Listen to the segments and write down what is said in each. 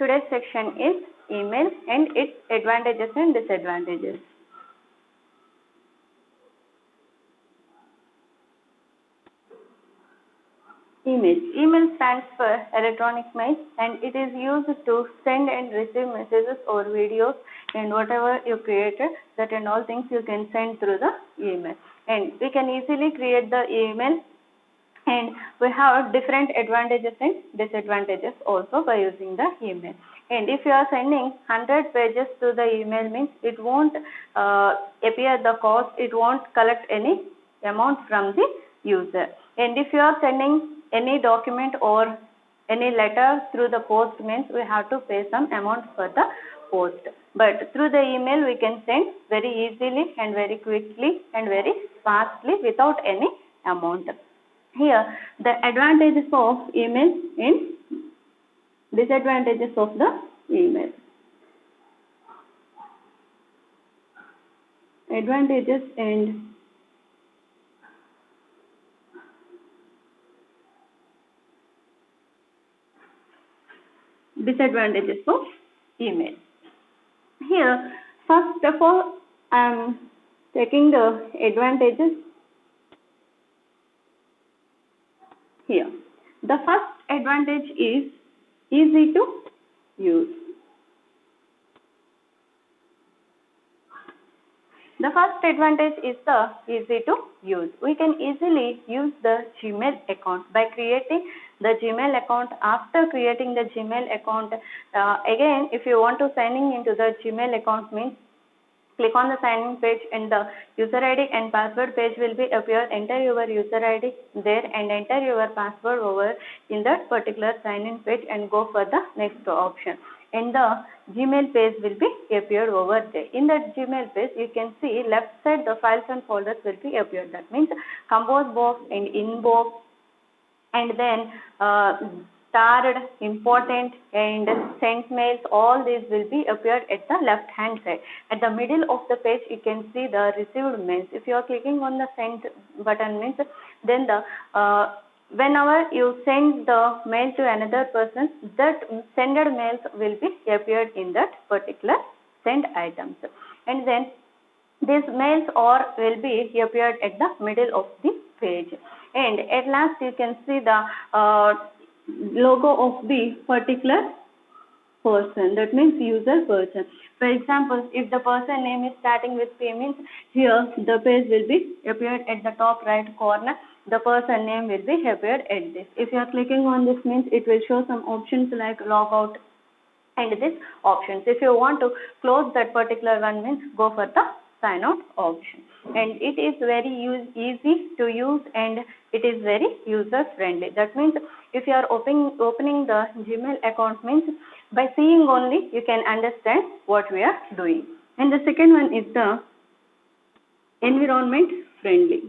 Today's section is email and its advantages and disadvantages. Email. Email stands for electronic mail, and it is used to send and receive messages or videos and whatever you created, that and all things you can send through the email. And we can easily create the email, and we have different advantages and disadvantages also by using the email. And if you are sending 100 pages to the email, means it won't appear the cost, it won't collect any amount from the user. And if you are sending any document or any letter through the post, means we have to pay some amount for the post. But through the email we can send very easily and very quickly and very fastly without any amount. Here the advantages of email and disadvantages of the email. Advantages and disadvantages of email. Here, first of all, I am taking the advantages. Here, the first advantage is easy to use. The first advantage is the easy to use. We can easily use the Gmail account by creating the Gmail account. After creating the Gmail account, again, if you want to sign in into the Gmail account, means click on the sign in page and the user ID and password page will be appear. Enter your user ID there and enter your password over in that particular sign in page and go for the next option. And the Gmail page will be appeared over there. In that Gmail page, you can see left side the files and folders will be appeared. That means compose box and inbox, and then starred, important and sent mails, all these will be appeared at the left hand side. At the middle of the page you can see the received mails. If you are clicking on the send button, means then the whenever you send the mail to another person, that sended mails will be appeared in that particular send items. And then these mails will be appeared at the middle of the page. And at last you can see the logo of the particular person, that means user person. For example, if the person name is starting with P, means here the page will be appeared at the top right corner. The person name will be appeared at this. If you are clicking on this, means it will show some options like logout and this options. If you want to close that particular one, means go for the sign out option. And it is very easy to use and it is very user friendly. That means if you are opening the Gmail account, means by seeing only you can understand what we are doing. And the second one is the environment friendly.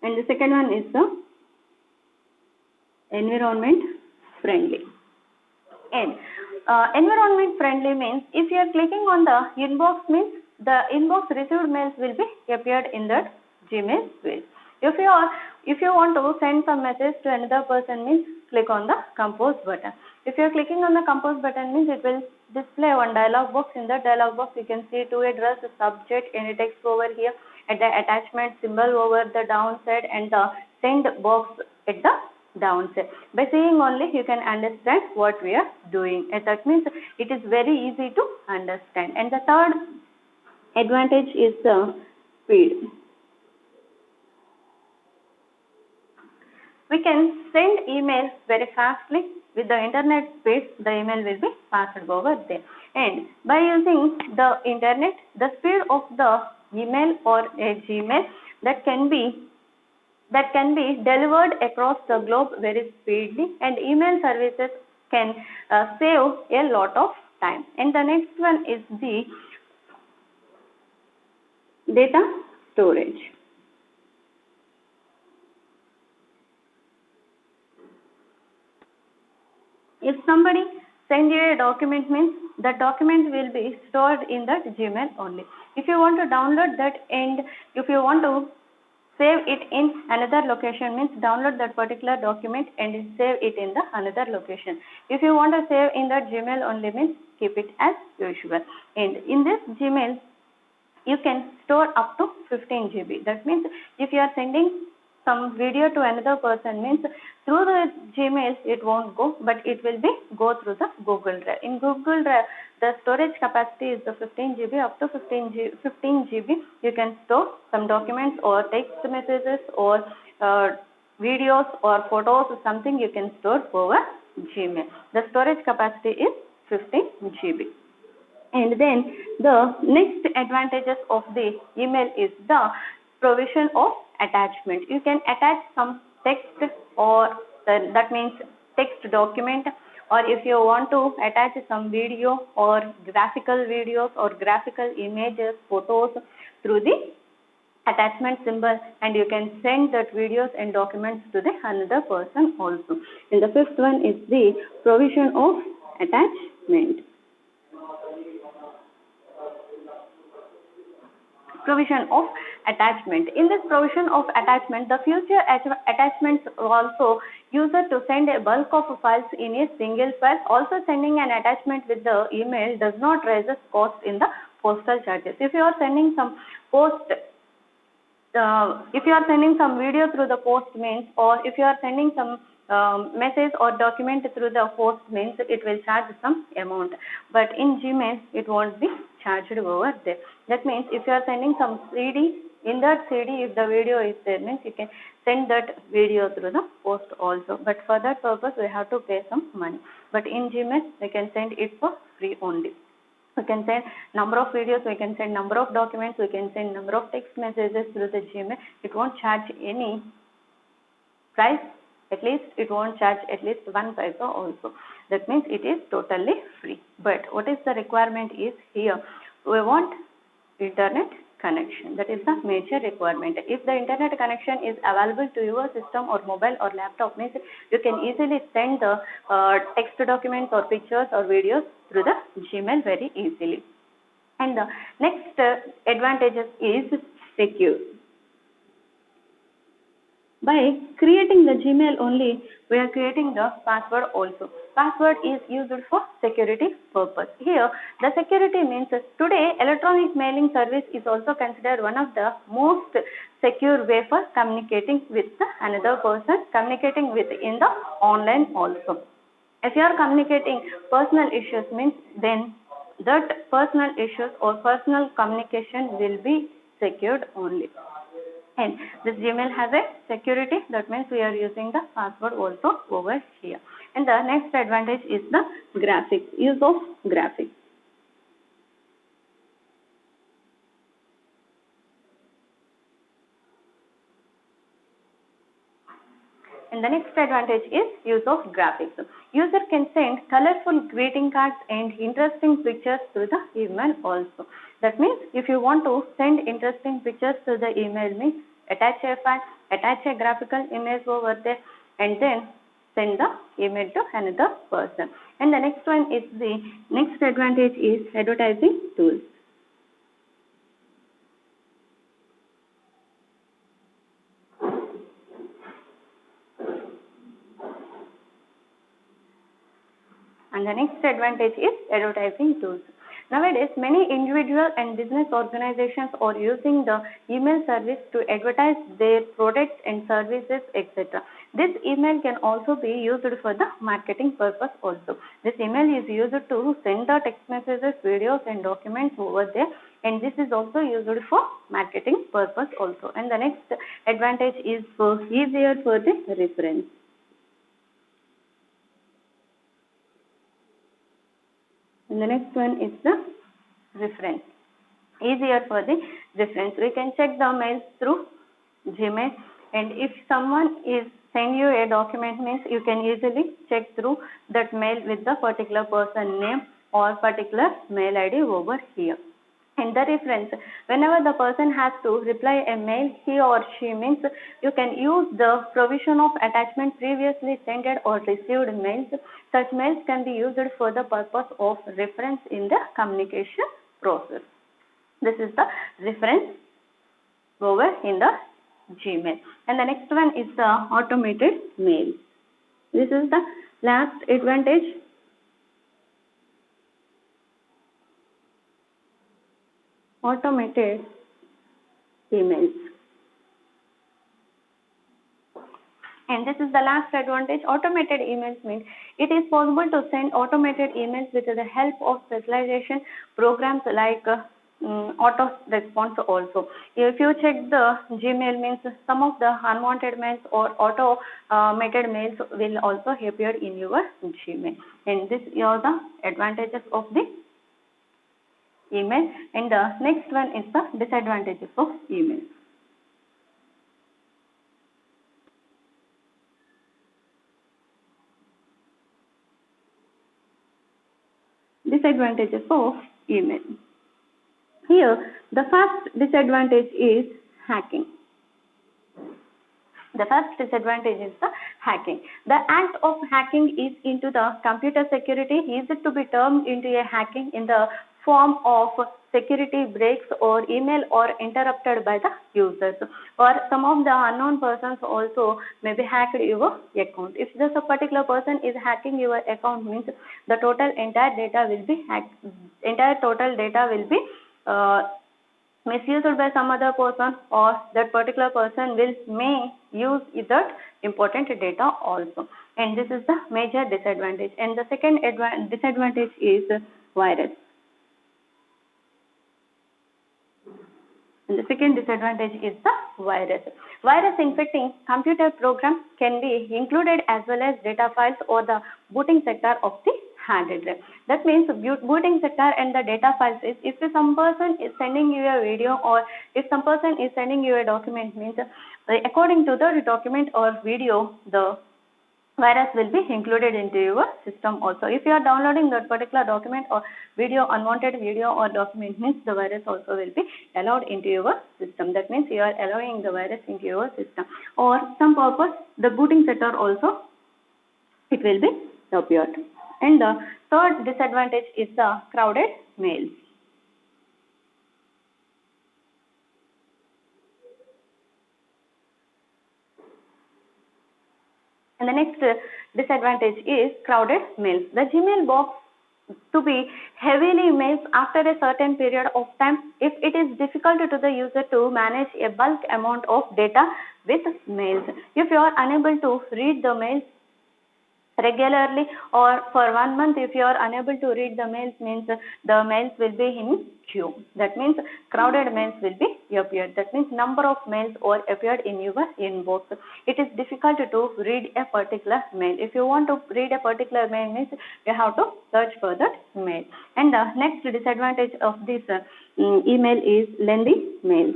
And the second one is the environment friendly. And environment friendly means if you are clicking on the inbox, means the inbox received mails will be appeared in that Gmail page. If you want to send some message to another person, means click on the compose button. If you are clicking on the compose button, means it will display one dialog box. In that dialog box you can see to address, the subject, any text over here, at the attachment symbol over the downside, and the send box at the downside. By seeing only you can understand what we are doing, and that means it is very easy to understand. And the third advantage is the speed. We can send emails very fastly. With the internet speed, the email will be passed over there. And by using the internet, the speed of the email or a Gmail that can be delivered across the globe very speedily, and email services can save a lot of time. And the next one is the data storage. If somebody send you a document, means the document will be stored in that Gmail only. If you want to download that and if you want to save it in another location means download that particular document and save it in the another location. If you want to save in the Gmail only means keep it as usual. And in this Gmail, you can store up to 15 GB. That means if you are sending some video to another person means through the Gmail it won't go, but it will be go through the Google Drive. In Google Drive, the storage capacity is the 15 GB. Up to 15 GB, you can store some documents or text messages or videos or photos or something you can store over Gmail. The storage capacity is 15 GB. And then the next advantages of the email is the provision of attachment. You can attach some text or that means text document, or if you want to attach some video or graphical videos or graphical images, photos through the attachment symbol, and you can send that videos and documents to the another person also. And the fifth one is the provision of attachment. Provision of attachment. In this provision of attachment, the future attachments also user to send a bulk of files in a single file. Also, sending an attachment with the email does not raise cost in the postal charges. If you are sending some if you are sending some video through the post means, or if you are sending some message or document through the post means, it will charge some amount, but in Gmail it won't be charged over there. That means if you are sending some CD, in that CD if the video is there means you can send that video through the post also, but for that purpose we have to pay some money. But in Gmail we can send it for free only. We can send number of videos, we can send number of documents, we can send number of text messages through the Gmail. It won't charge any price, at least it won't charge at least 1 paisa also. That means it is totally free. But what is the requirement is here, we want internet connection. That is the major requirement. If the internet connection is available to your system or mobile or laptop means you can easily send the text documents or pictures or videos through the Gmail very easily. And the next advantages is secure. By creating the Gmail only, we are creating the password also. Password is used for security purpose. Here, the security means today electronic mailing service is also considered one of the most secure way for communicating with another person, communicating with in the online also. If you are communicating personal issues means, then that personal issues or personal communication will be secured only. And this Gmail has a security, that means we are using the password also over here. And the next advantage is the graphics, use of graphics. And the next advantage is use of graphics. User can send colorful greeting cards and interesting pictures through the email also. That means if you want to send interesting pictures to the email means attach a file, attach a graphical image over there, and then send the email to another person. And the next one is the next advantage is advertising tools. And the next advantage is advertising tools. Nowadays, many individual and business organizations are using the email service to advertise their products and services, etc. This email can also be used for the marketing purpose also. This email is used to send the text messages, videos and documents over there, and this is also used for marketing purpose also. And the next advantage is easier for the reference. And the next one is the reference. Easier for the reference. We can check the mails through Gmail, and if someone is send you a document means you can easily check through that mail with the particular person name or particular mail ID over here. And the reference, whenever the person has to reply a mail, he or she means you can use the provision of attachment previously sent or received mails. Such mails can be used for the purpose of reference in the communication process. This is the reference over in the Gmail. And the next one is the automated mail. This is the last advantage. Automated emails. And this is the last advantage. Automated emails means it is possible to send automated emails with the help of specialization programs like auto response also. If you check the Gmail means some of the unwanted mails or automated mails will also appear in your Gmail. And this are the advantages of the email. And the next one is the disadvantages of email. Disadvantages of email. Here, the first disadvantage is hacking. The first disadvantage is the hacking. The act of hacking is into the computer security. Is it to be termed into a hacking in the form of security breaks or email or interrupted by the users, or some of the unknown persons also may be hacked your account. If this a particular person is hacking your account means the total entire data will be hacked. Entire total data will be misused by some other person, or that particular person may use that important data also. And this is the major disadvantage. And the second disadvantage is virus. And the second disadvantage is the virus. Virus infecting computer program can be included as well as data files or the booting sector of the hard drive. That means booting sector and the data files is if some person is sending you a video or if some person is sending you a document means according to the document or video, the virus will be included into your system also. If you are downloading that particular document or video, unwanted video or document means the virus also will be allowed into your system. That means you are allowing the virus into your system. Or some purpose, the booting sector also, it will be appeared. And the third disadvantage is the crowded mails. And the next disadvantage is crowded mails. The Gmail box to be heavily mails after a certain period of time if it is difficult to the user to manage a bulk amount of data with mails. If you are unable to read the mails regularly or for 1 month, if you are unable to read the mails means the mails will be in queue. That means crowded mails will be appeared. That means number of mails or appeared in your inbox. It is difficult to read a particular mail. If you want to read a particular mail means you have to search for that mail. And the next disadvantage of this email is lengthy mails.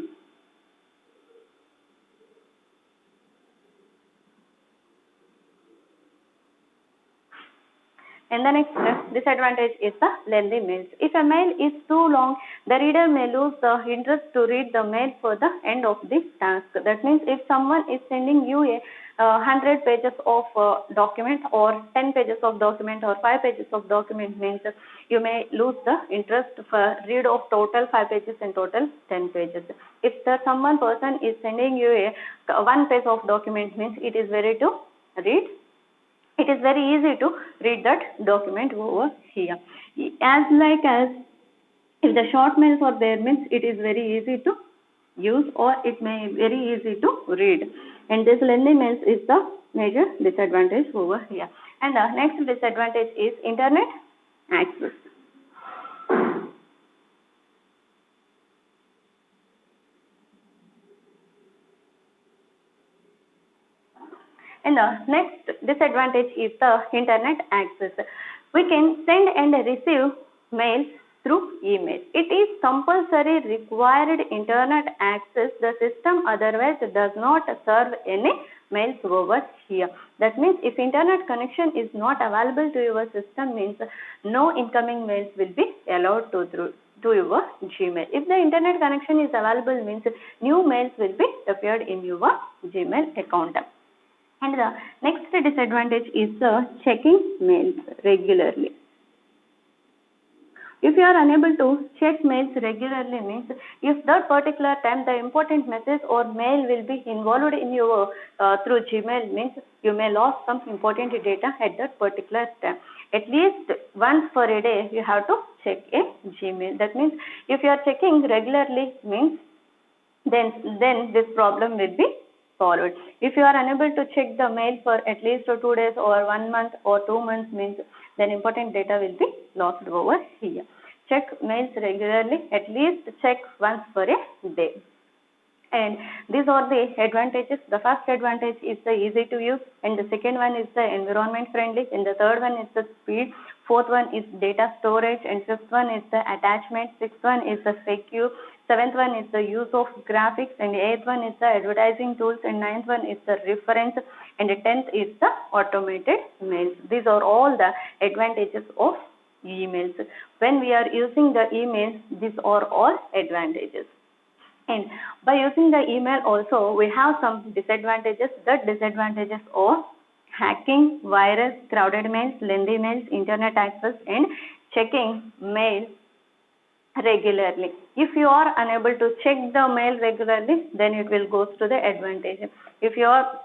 And the next disadvantage is the lengthy mails. If a mail is too long, the reader may lose the interest to read the mail for the end of the task. That means if someone is sending you a 100 pages of document or 10 pages of document or 5 pages of document means you may lose the interest for read of total 5 pages and total 10 pages. If someone person is sending you a 1 page of document means it is very to read. It is very easy to read that document over here. As if the short mails are there means it is very easy to use or it may be very easy to read. And this lengthy mails is the major disadvantage over here. And the next disadvantage is internet access. And the next disadvantage is the internet access. We can send and receive mails through email. It is compulsory required internet access. The system otherwise does not serve any mails over here. That means if internet connection is not available to your system means no incoming mails will be allowed to your Gmail. If the internet connection is available means new mails will be appeared in your Gmail account. And the next disadvantage is the checking mails regularly. If you are unable to check mails regularly, means if that particular time the important message or mail will be involved in your through Gmail, means you may lose some important data at that particular time. At least once per a day you have to check a Gmail. That means if you are checking regularly, means then this problem will be solved. If you are unable to check the mail for at least 2 days or 1 month or 2 months, means then important data will be lost over here. Check mails regularly, at least check once per a day. And these are the advantages. The first advantage is the easy to use, and the second one is the environment friendly, and the third one is the speed, fourth one is data storage, and fifth one is the attachment, sixth one is the secure, seventh one is the use of graphics, and eighth one is the advertising tools, and ninth one is the reference, and the 10th is the automated mails. These are all the advantages of emails. When we are using the emails, these are all advantages. And by using the email also, we have some disadvantages. The disadvantages are hacking, virus, crowded mails, lengthy mails, internet access, and checking mail regularly. If you are unable to check the mail regularly, then it will go to the advantage. If you are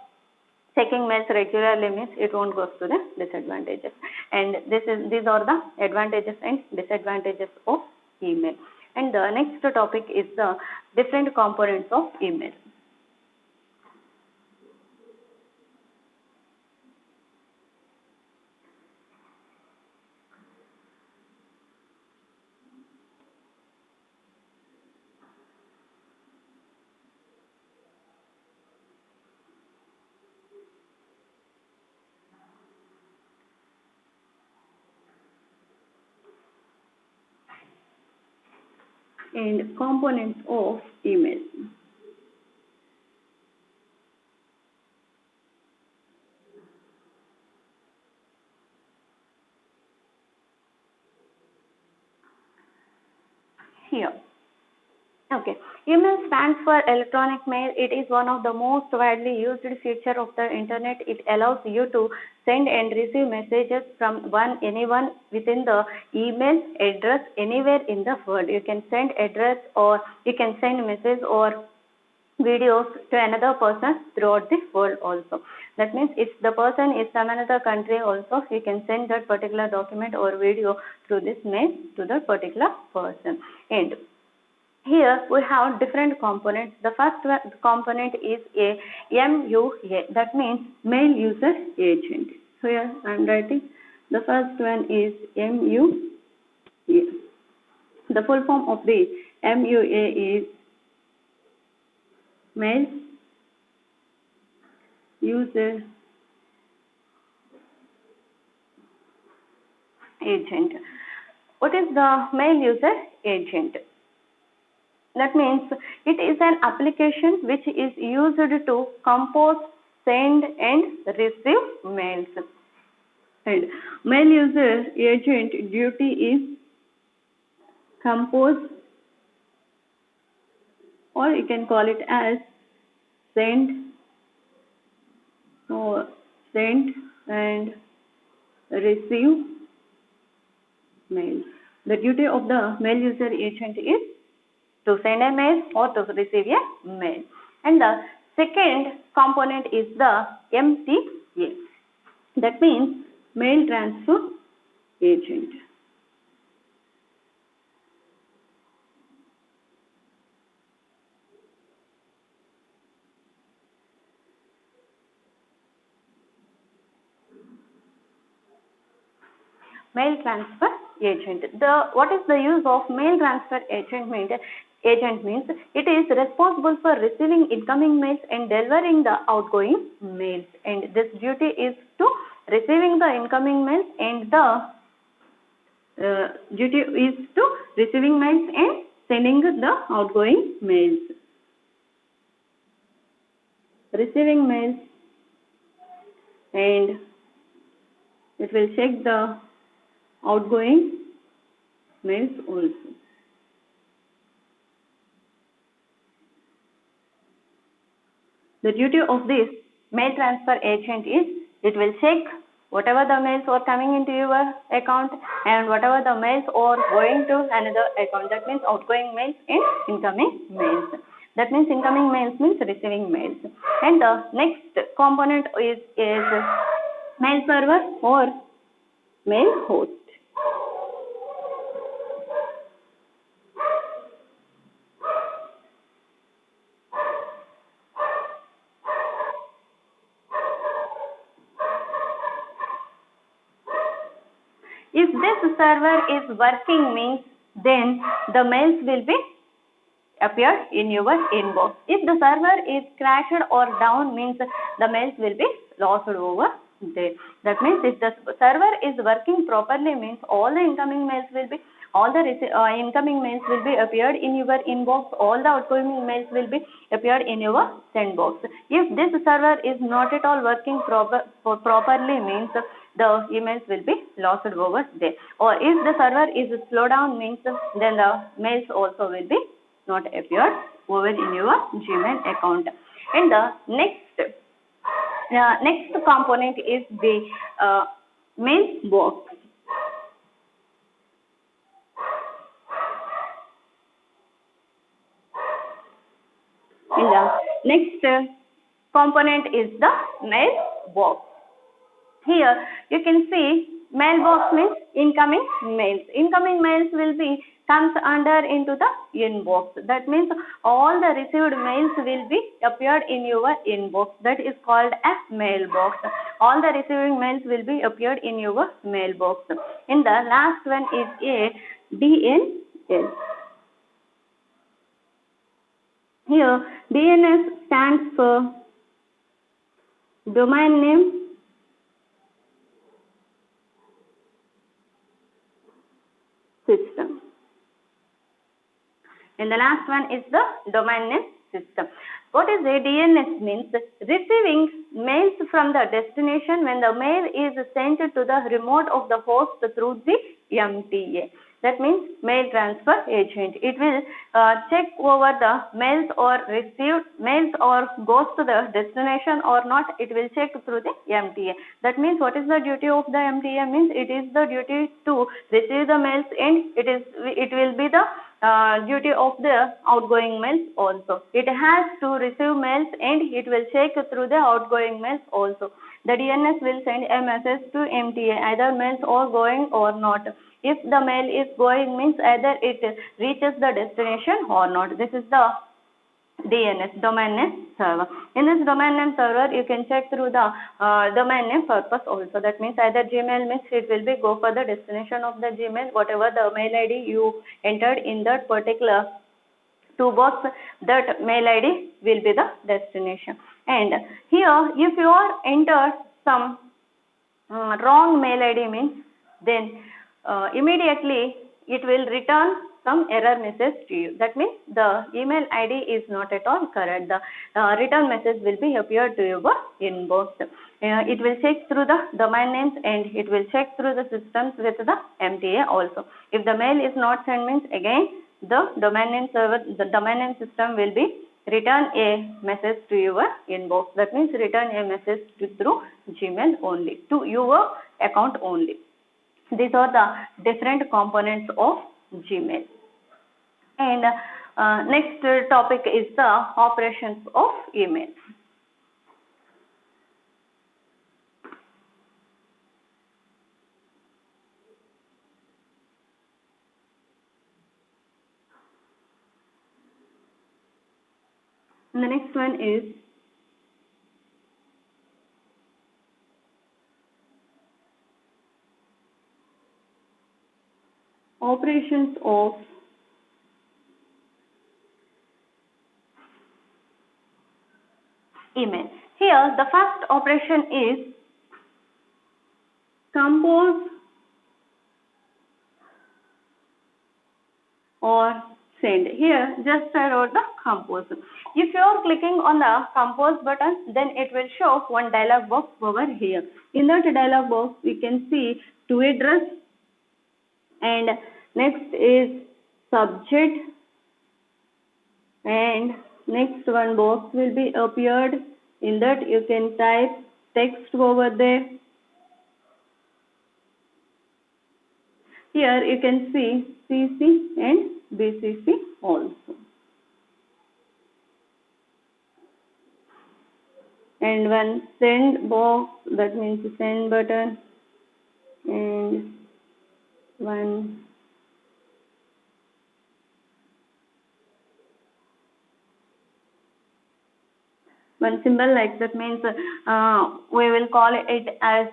checking mails regularly, means it won't go to the disadvantages. And these are the advantages and disadvantages of email. And the next topic is the different components of email. And components of email. Here. Okay. Email stands for electronic mail. It is one of the most widely used feature of the internet. It allows you to send and receive messages from anyone within the email address anywhere in the world. You can send address, or you can send message or videos to another person throughout the world also. That means if the person is from another country also, you can send that particular document or video through this mail to that particular person. And here we have different components. The first component is a MUA, that means mail user agent. Here I am writing the first one is MUA. The full form of the MUA is mail user agent. What is the mail user agent? That means it is an application which is used to compose, send and receive mails. And mail user agent duty is compose, or you can call it as send and receive mails. The duty of the mail user agent is to send a mail or to receive a mail. And the second component is the MTA. That means mail transfer agent. Mail transfer agent. What is the use of mail transfer agent means? Agent means it is responsible for receiving incoming mails and delivering the outgoing mails. And this duty is to receiving the incoming mails, and the duty is to receiving mails and sending the outgoing mails. Receiving mails, and it will check the outgoing mails also. The duty of this mail transfer agent is it will check whatever the mails are coming into your account and whatever the mails are going to another account. That means outgoing mails and incoming mails. That means incoming mails means receiving mails. And the next component is mail server or mail host. If this server is working means then the mails will be appear in your inbox. If the server is crashed or down means the mails will be lost over there. That means if the server is working properly means all the incoming mails will be incoming mails will be appeared in your inbox, all the outgoing mails will be appeared in your sendbox. If this server is not at all working properly means the emails will be lost over there, or if the server is slow down means then the mails also will be not appeared over in your Gmail account. And the next component is the mailbox. And the next component is the mailbox. Here you can see mailbox means incoming mails. Incoming mails will be comes under into the inbox. That means all the received mails will be appeared in your inbox. That is called a mailbox. All the receiving mails will be appeared in your mailbox. And the last one is a DNS. Here DNS stands for domain name system. And the last one is the domain name system. What is a DNS means? Receiving mails from the destination when the mail is sent to the remote of the host through the MTA. That means mail transfer agent. It will check over the mails or received mails or goes to the destination or not. It will check through the MTA. That means what is the duty of the MTA means? It is the duty to receive the mails and it will be the duty of the outgoing mails also. It has to receive mails and it will check through the outgoing mails also. The DNS will send a message to MTA, either mails are going or not. If the mail is going means either it reaches the destination or not. This is the DNS, domain name server. In this domain name server, you can check through the domain name purpose also. That means either Gmail means it will be go for the destination of the Gmail, whatever the mail ID you entered in that particular toolbox, that mail ID will be the destination. And here, if you are entered some wrong mail ID means then immediately it will return some error message to you. That means the email ID is not at all correct. The return message will be appeared to your inbox. It will check through the domain names and it will check through the systems with the MTA also. If the mail is not sent means again the domain name server, the domain name system will be return a message to your inbox. That means return a message through Gmail only, to your account only. These are the different components of Gmail. And next topic is the operations of email. And the next one is operations of email. Here the first operation is compose or send. Here just I wrote the compose. If you are clicking on the compose button, then it will show one dialog box over here. In that dialog box we can see to address, and next is subject, and next one box will be appeared. In that you can type text over there, Here you can see CC and BCC also. And one send box, that means send button, and one symbol like that, means we will call it as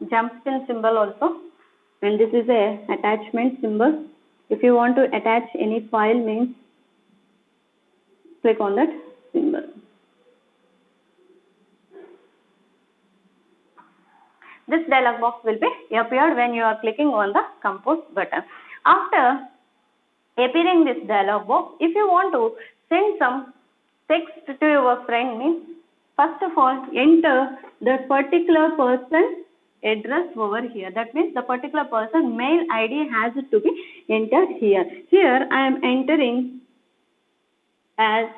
jump pin symbol also, and this is a attachment symbol. If you want to attach any file, means click on that symbol. This dialog box will be appeared when you are clicking on the compose button. After appearing this dialog box, if you want to send some text to your friend, means first of all enter the particular person address over here. That means the particular person mail ID has to be entered here. Here I am entering as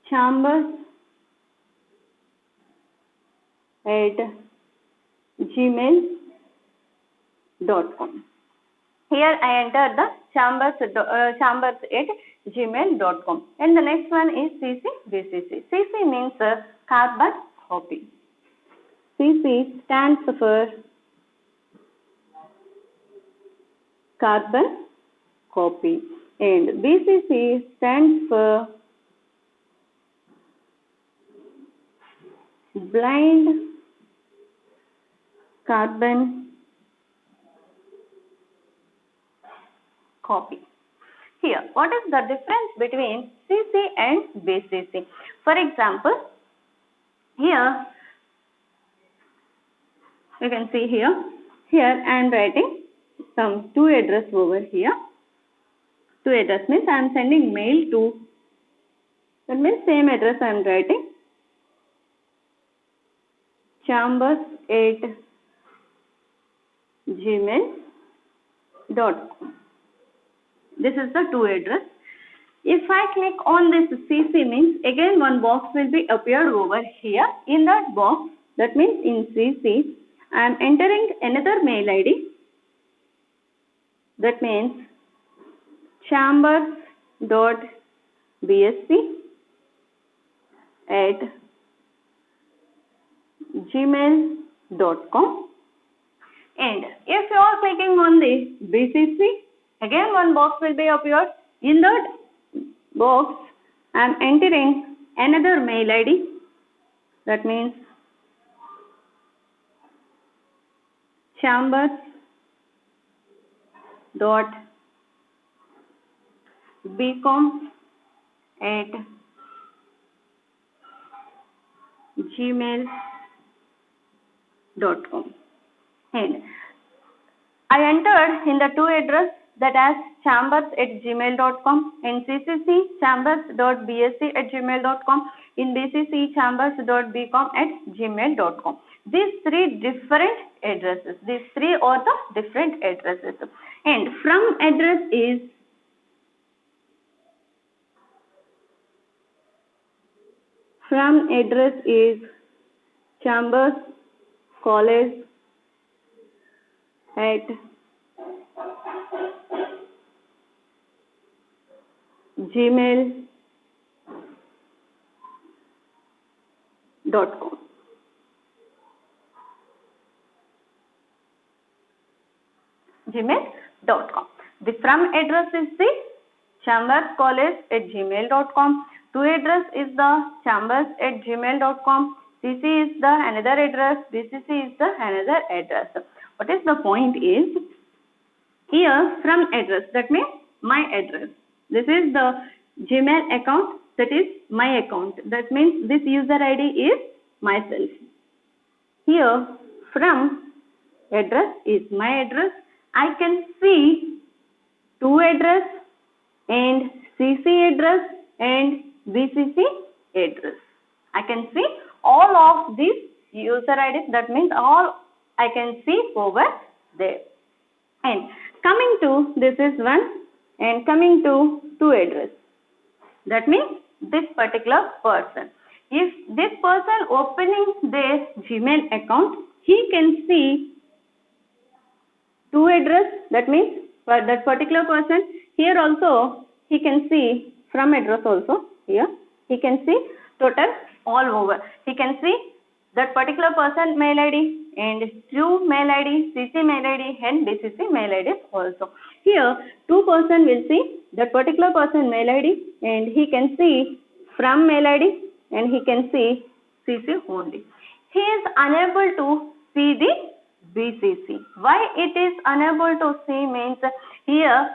chambers@gmail.com. Here I entered the chambers@gmail.com, and the next one is CC BCC. CC means carbon copy. CC stands for carbon copy, and BCC stands for blind carbon copy. Here, what is the difference between CC and BCC? For example, here you can see here I am writing some two address over here. Two address means I am sending mail to, that means same address I am writing, chambers@gmail.com. This is the two address. If I click on this CC, means again one box will be appeared over here. In that box, that means in CC, I am entering another mail ID. That means chambers.bsc@gmail.com. And if you are clicking on the BCC, again one box will be appeared. In that box, I am entering another mail ID. That means chambers.bcom@gmail.com. And I entered in the two address, that as chambers@gmail.com, in CCC chambers.bsc@gmail.com, in BCC chambers.bcom@gmail.com. These three different addresses. These three are the different addresses. And from address is Chambers College at gmail.com. gmail.com. The from address is the chamberscollege@gmail.com. To address is the chambers@gmail.com. CC is the another address. BCC is the another address. What is the point is, here from address, that means my address. This is the Gmail account, that is my account. That means this user ID is myself. Here from address is my address. I can see to address and CC address and BCC address. I can see all of these user IDs, that means all I can see over there. And coming to this is one, and coming to two address. That means this particular person. If this person opening their Gmail account, he can see to address, that means for that particular person. Here also he can see from address also. Here he can see total all over. He can see that particular person mail ID and to mail ID, CC mail ID and BCC mail ID also. Here two person will see that particular person mail ID and he can see from mail ID and he can see CC only. He is unable to see the BCC. Why it is unable to see means here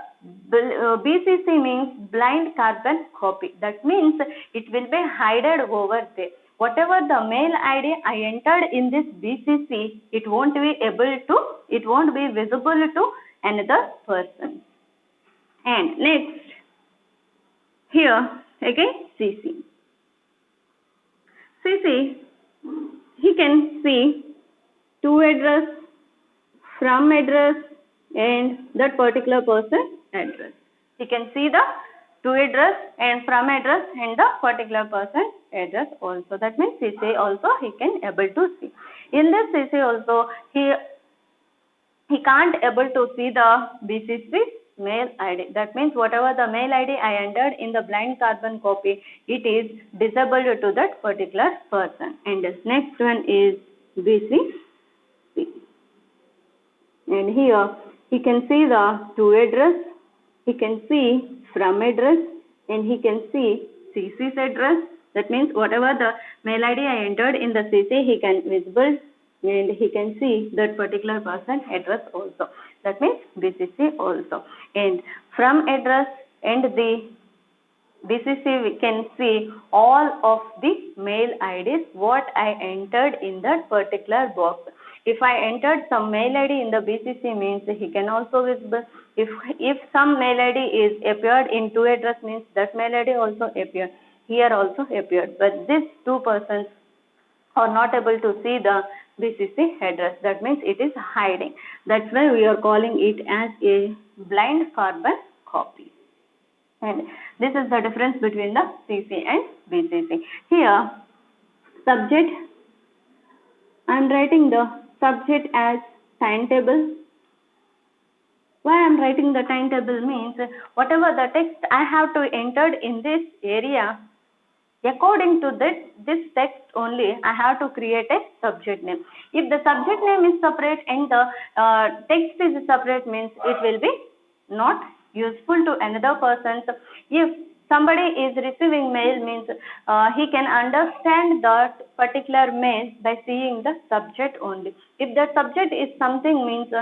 BCC means blind carbon copy. That means it will be hidden over there. Whatever the mail ID I entered in this BCC, it won't be visible to another person. And next, here again CC. CC, he can see to address, from address and that particular person address. He can see the to address and from address and the particular person address also. That means CC also he can able to see. In this CC also he can't able to see the BCC mail ID. That means whatever the mail ID I entered in the blind carbon copy, it is disabled to that particular person. And this next one is BCC. And here he can see the to address, he can see from address and he can see CC's address. That means whatever the mail ID I entered in the CC, he can visible and he can see that particular person address also. That means BCC also. And from address and the BCC we can see all of the mail IDs what I entered in that particular box. If I entered some mail ID in the BCC means he can also visible. If some mail ID is appeared in to address means that mail ID also appeared. Here also appeared. But these two persons are not able to see the BCC address. That means it is hiding. That's why we are calling it as a blind carbon copy. And this is the difference between the CC and BCC. Here, subject, I am writing the subject as timetable. Why I am writing the timetable means whatever the text I have to enter in this area, according to this text only I have to create a subject name. If the subject name is separate and the text is separate means it will be not useful to another person. If somebody is receiving mail means he can understand that particular mail by seeing the subject only. If the subject is something means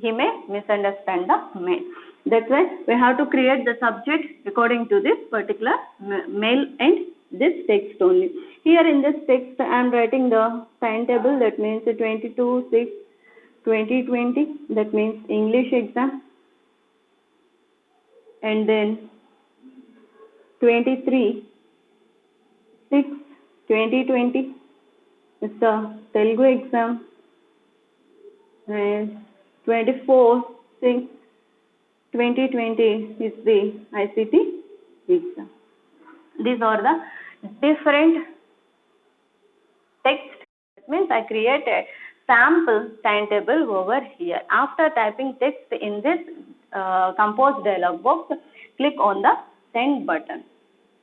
he may misunderstand the mail. That's why we have to create the subject according to this particular mail and this text only. Here in this text I am writing the timetable, that means 22/6/2020, that means English exam, and then 23/6/2020 is the Telugu exam, and 24/6/2020 is the ICT exam. These are the different text. That means I created sample timetable over here. After typing text in this compose dialog box, click on the send button.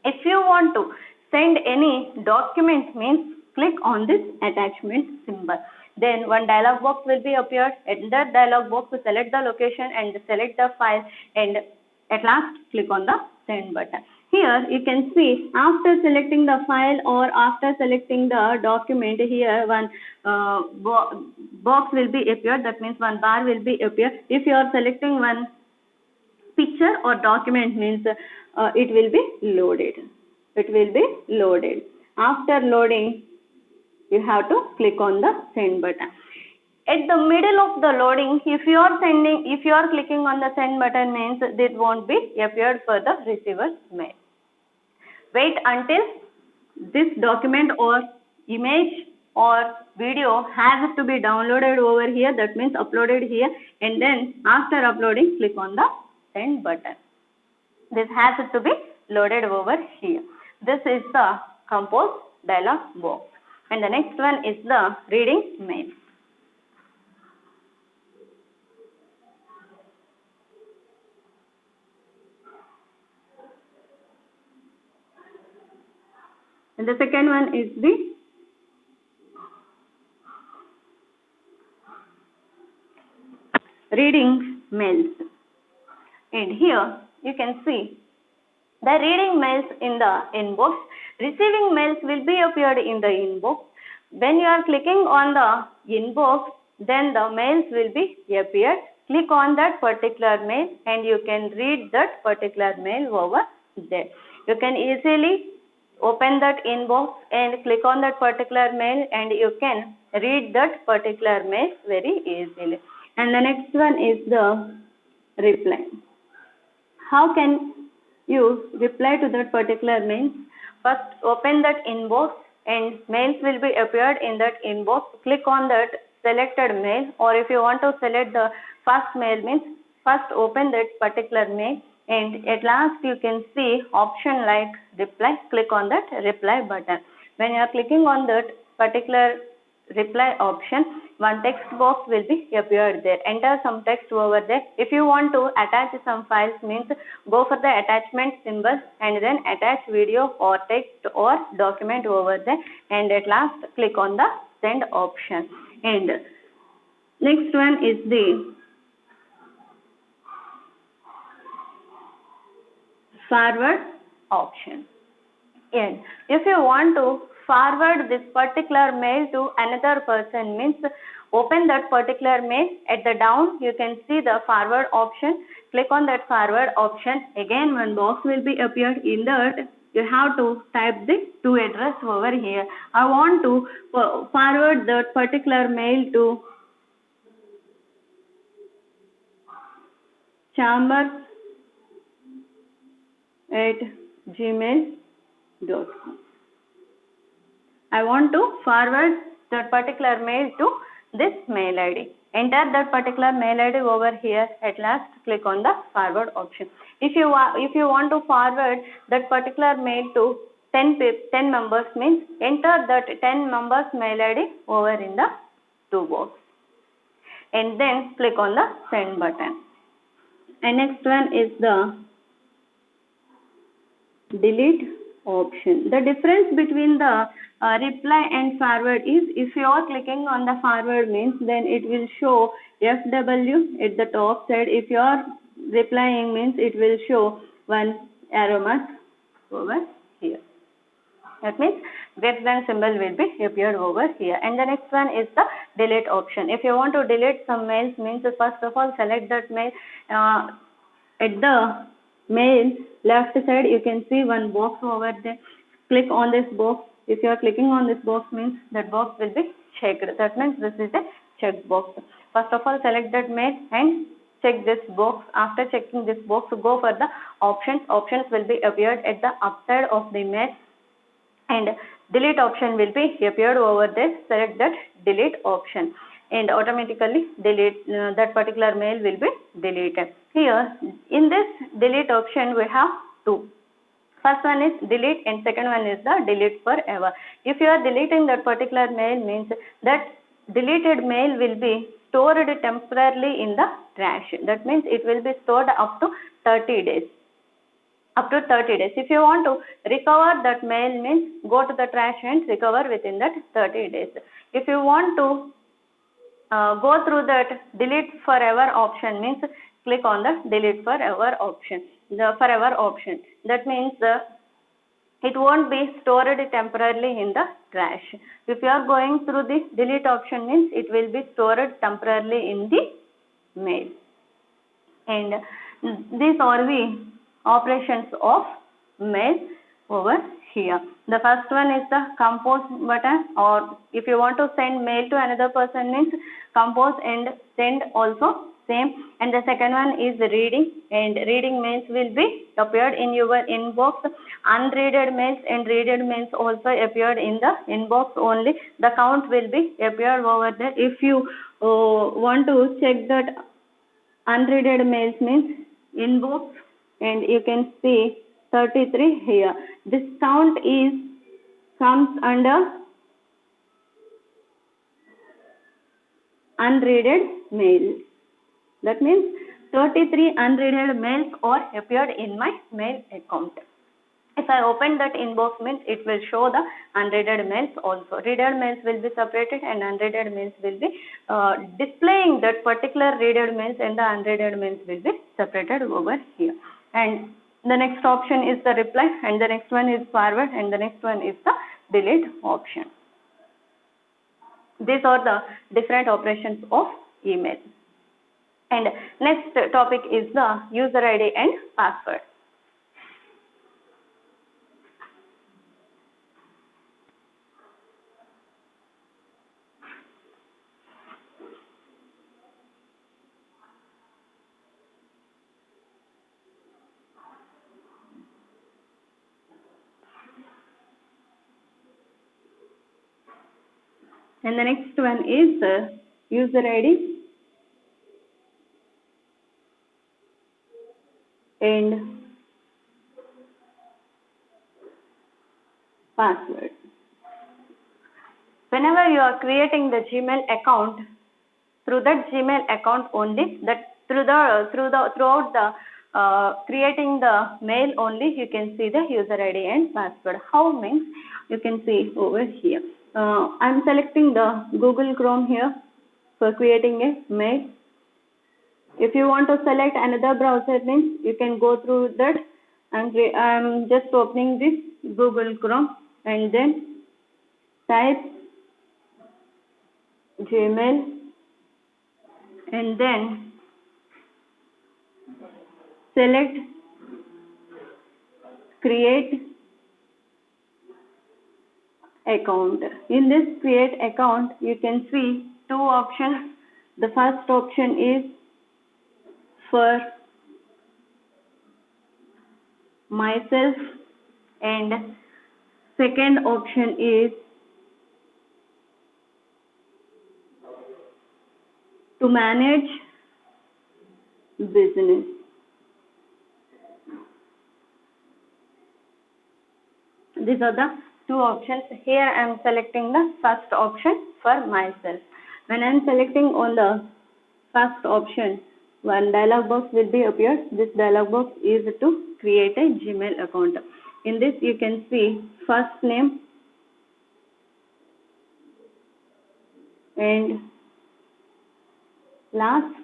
If you want to send any document means click on this attachment symbol. Then one dialog box will be appeared. In that dialog box, select the location and select the file, and at last click on the send button. Here you can see after selecting the file or after selecting the document, here one box will be appeared. That means one bar will be appeared. If you are selecting one picture or document means it will be loaded. It will be loaded. After loading, you have to click on the send button. At the middle of the loading, if you are clicking on the send button means it won't be appeared for the receiver's mail. Wait until this document or image or video has to be downloaded over here, that means uploaded here, and then after uploading click on the send button. This has to be loaded over here. This is the compose dialog box, and the next one is the reading mail. And the second one is the reading mails. And here you can see the reading mails in the inbox. Receiving mails will be appeared in the inbox. When you are clicking on the inbox, then the mails will be appeared. Click on that particular mail and you can read that particular mail over there. You can easily open that inbox and click on that particular mail and you can read that particular mail very easily. And the next one is the reply. How can you reply to that particular mail? First, open that inbox and mails will be appeared in that inbox. Click on that selected mail, or if you want to select the first mail means first open that particular mail and at last you can see option like reply. Click on that reply button. When you are clicking on that particular reply option, one text box will be appeared there. Enter some text over there. If you want to attach some files means go for the attachment symbol and then attach video or text or document over there and at last click on the send option. And next one is the forward option. And if you want to forward this particular mail to another person means open that particular mail. At the down you can see the forward option. Click on that forward option. Again one box will be appeared. In that you have to type the to address over here. I want to forward that particular mail to chambers@gmail.com. I want to forward that particular mail to this mail ID. Enter that particular mail ID over here. At last click on the forward option. If you want to forward that particular mail to 10 members means enter that 10 members mail ID over in the to box and then click on the send button. And next one is the delete option. The difference between the reply and forward is if you are clicking on the forward means then it will show FW at the top side. If you are replying means it will show one arrow mark over here. That means greater than symbol will be appeared over here. And the next one is the delete option. If you want to delete some mails means first of all select that mail. At the mail left side you can see one box over there. Click on this box. If you are clicking on this box means that box will be checked. That means this is a check box. First of all select that mail and check this box. After checking this box go for the options. Options will be appeared at the upside of the mail and delete option will be appeared over there. Select that delete option and automatically delete that particular mail will be deleted. Here in this delete option we have two. First one is delete and second one is the delete forever. If you are deleting that particular mail means that deleted mail will be stored temporarily in the trash. That means it will be stored up to 30 days. Up to 30 days. If you want to recover that mail means go to the trash and recover within that 30 days. If you want to go through that delete forever option means click on the delete forever option. The forever option. That means it won't be stored temporarily in the trash. If you are going through the delete option means it will be stored temporarily in the mail. And these are the operations of mail over here. The first one is the compose button, or if you want to send mail to another person means compose and send also same. And the second one is reading, and reading mails will be appeared in your inbox. Unreaded mails and readed mails also appeared in the inbox only. The count will be appeared over there. If you want to check that unreaded mails means inbox and you can see 33 here. This count comes under unreaded mails. That means 33 unreaded mails are appeared in my mail account. If I open that inbox means it will show the unread mails also. Read mails will be separated and unread mails will be displaying that particular read mails, and the unread mails will be separated over here. And the next option is the reply, and the next one is forward, and the next one is the delete option. These are the different operations of email. And next topic is the user ID and password. And the next one is the user ID and password. Whenever you are creating the Gmail account, through that Gmail account only, that throughout the creating the mail only, you can see the user ID and password. How means you can see over here. I am selecting the Google Chrome here for creating a mail. If you want to select another browser means you can go through that, and I am just opening this Google Chrome and then type Gmail and then select create account. In this create account, you can see two options. The first option is for myself and second option is to manage business. These are the two options. Here I am selecting the first option for myself. When I am selecting on the first option, one dialog box will be appeared. This dialog box is to create a Gmail account. In this you can see first name and last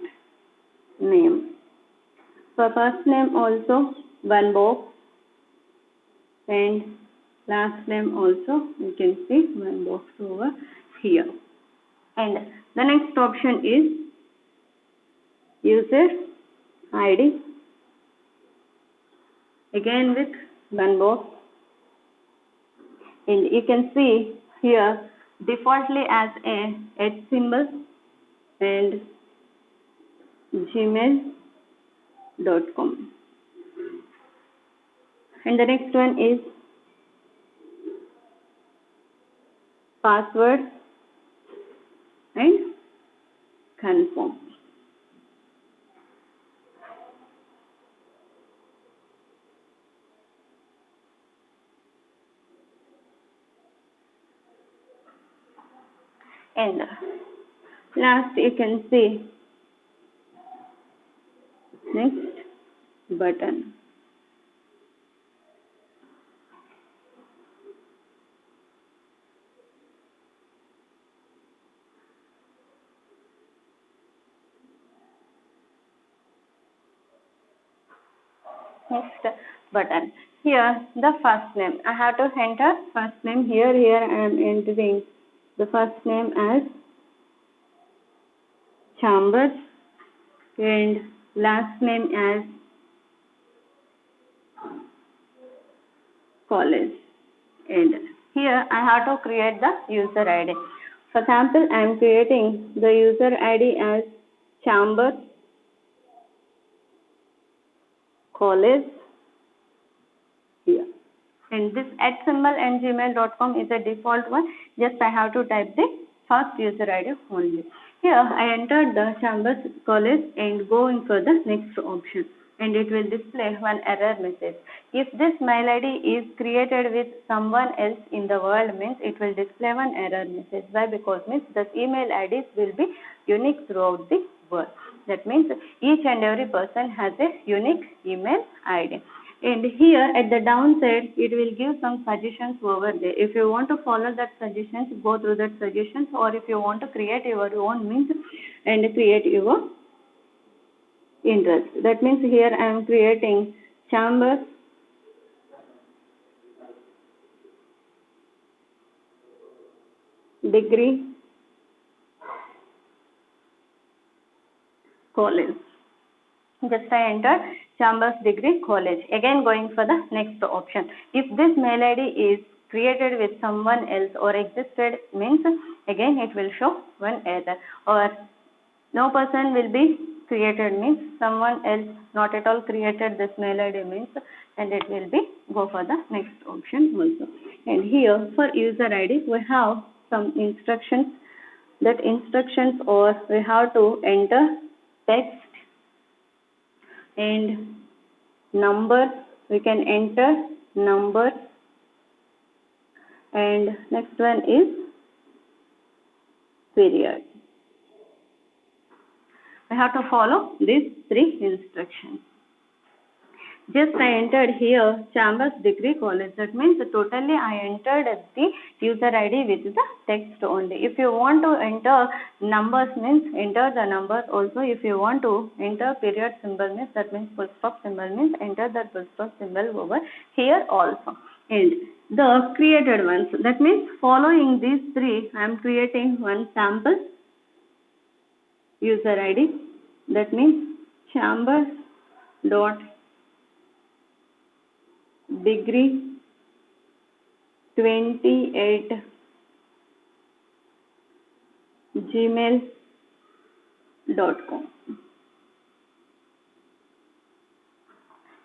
name. For first name also one box and last name also you can see one box over here. And the next option is user ID, again with one box, and you can see here defaultly as a @ symbol and gmail.com. And the next one is password and confirm. And last you can see next button. Next button. Here the first name. I have to enter first name here. Here I am entering the first name as Chambers and last name as College. And here I have to create the user ID. For example, I am creating the user ID as Chambers College here. And this @ symbol and gmail.com is a default one. Just I have to type the first user ID only. Here I entered the Chambers College and going for the next option, and it will display one error message. If this mail ID is created with someone else in the world means it will display one error message. Why? Because means the email IDs will be unique throughout the world. That means each and every person has a unique email ID. And here at the downside, it will give some suggestions over there. If you want to follow that suggestions, go through that suggestions, or if you want to create your own means and create your interest. That means here I am creating Chambers degree college. Just I entered Chambers Degree College. Again going for the next option. If this mail ID is created with someone else or existed means again it will show one error, or no person will be created means someone else not at all created this mail ID means, and it will be go for the next option also. And here for user ID we have some instructions. That instructions, or we have to enter text and numbers. We can enter numbers, and next one is period. We have to follow these three instructions. Just I entered here Chambers Degree College. That means totally I entered the user ID with the text only. If you want to enter numbers means enter the numbers also. If you want to enter period symbol means, that means full stop symbol means, enter that full stop symbol over here also. And the created ones, that means following these three I am creating one sample user ID. That means Chambers dot degree 28 gmail.com.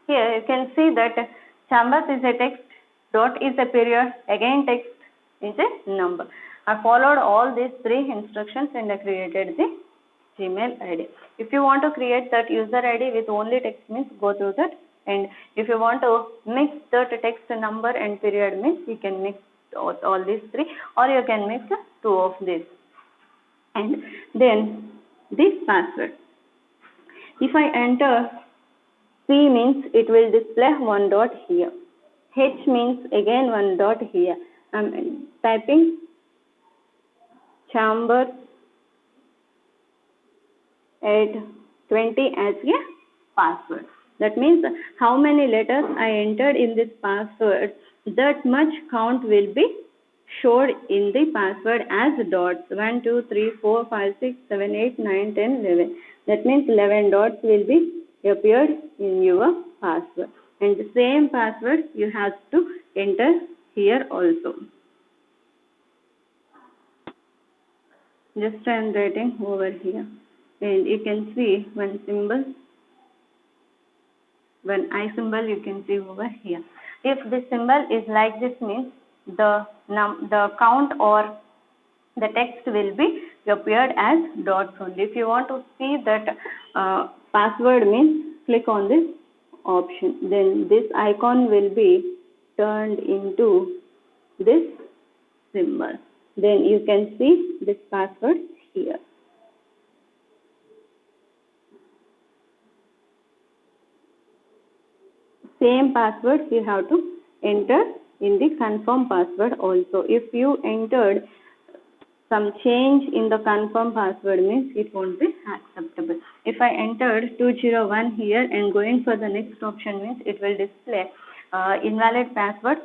Here you can see that Chambers is a text, dot is a period, again text is a number. I followed all these three instructions and I created the Gmail ID. If you want to create that user ID with only text means go through that. And if you want to mix the text, number and period means you can mix all these three, or you can mix two of these. And then this password. If I enter P means it will display one dot here. H means again one dot here. I am typing Chambers at 20 as a password. That means how many letters I entered in this password, that much count will be showed in the password as dots. 1, 2, 3, 4, 5, 6, 7, 8, 9, 10, 11. That means 11 dots will be appeared in your password. And the same password you have to enter here also. Just I am writing over here. And you can see one symbol. When I symbol you can see over here. If this symbol is like this means the count or the text will be appeared as dots only. If you want to see that password means click on this option. Then this icon will be turned into this symbol. Then you can see this password here. Same password you have to enter in the confirm password also. If you entered some change in the confirm password means it won't be acceptable. If I entered 201 here and going for the next option means it will display invalid password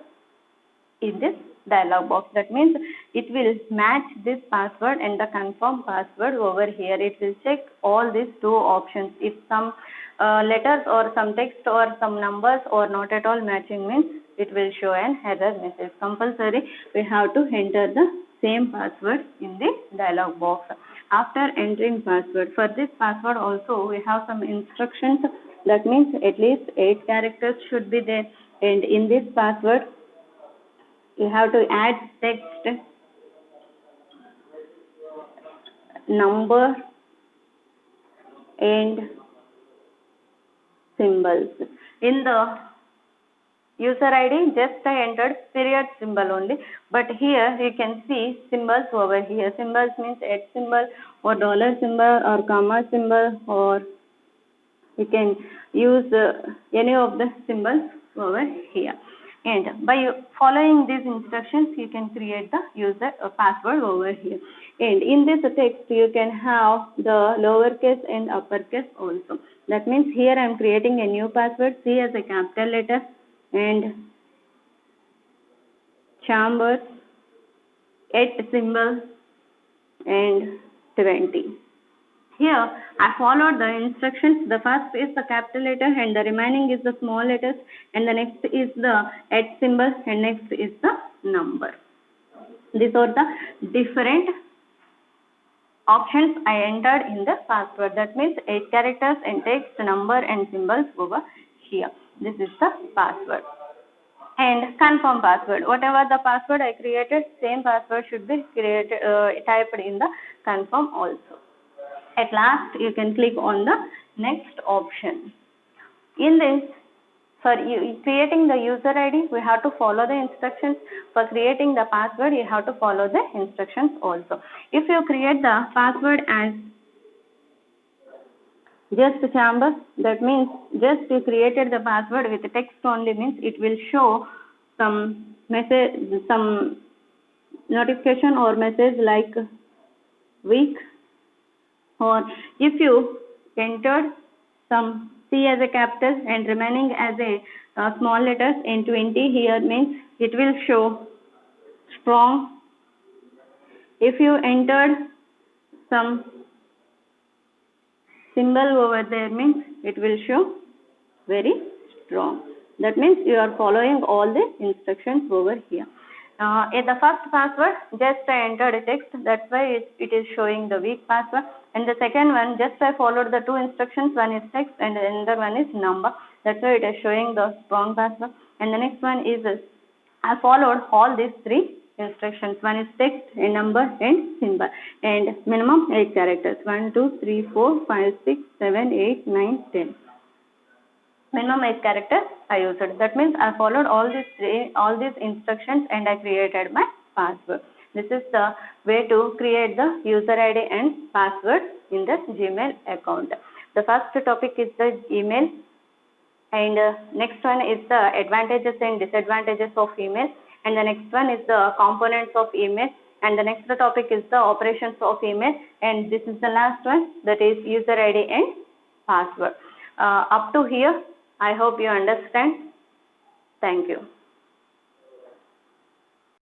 in this dialog box. That means it will match this password and the confirm password over here. It will check all these two options. If some letters or some text or some numbers or not at all matching means it will show an error message. Compulsory we have to enter the same password in the dialog box. After entering password, for this password also we have some instructions. That means at least 8 characters should be there, and in this password you have to add text, number and symbols. In the user ID just I entered period symbol only, but here you can see symbols over here. Symbols means @ symbol or dollar symbol or comma symbol, or you can use any of the symbols over here. And by following these instructions, you can create the user password over here. And in this text, you can have the lowercase and uppercase also. That means here I am creating a new password, C as a capital letter, and chambers, 8 symbol, and 20. Here I followed the instructions. The first is the capital letter and the remaining is the small letters, and the next is the @ symbol and next is the number. These are the different options I entered in the password. That means 8 characters and text, number and symbols over here. This is the password. And confirm password. Whatever the password I created, same password should be created typed in the confirm also. At last, you can click on the next option. In this, for creating the user ID, we have to follow the instructions. For creating the password, you have to follow the instructions also. If you create the password as just chamber, that means just you created the password with text only, means it will show some message, some notification or message like weak. Or if you entered some C as a capital and remaining as a small letters in 20 here, means it will show strong. If you entered some symbol over there, means it will show very strong. That means you are following all the instructions over here. In the first password, just I entered a text, that's why it is showing the weak password. And the second one, just I followed the two instructions, one is text and another one is number. That's why it is showing the strong password. And the next one is, I followed all these three instructions. One is text, a number and symbol. And minimum 8 characters. 1, 2, 3, 4, 5, 6, 7, 8, 9, 10. Minimum 8 characters I used. That means I followed all these instructions and I created my password. This is the way to create the user ID and password in the Gmail account. The first topic is the email, and next one is the advantages and disadvantages of email, and the next one is the components of email, and the next topic is the operations of email, and this is the last one, that is user ID and password. Up to here, I hope you understand. Thank you.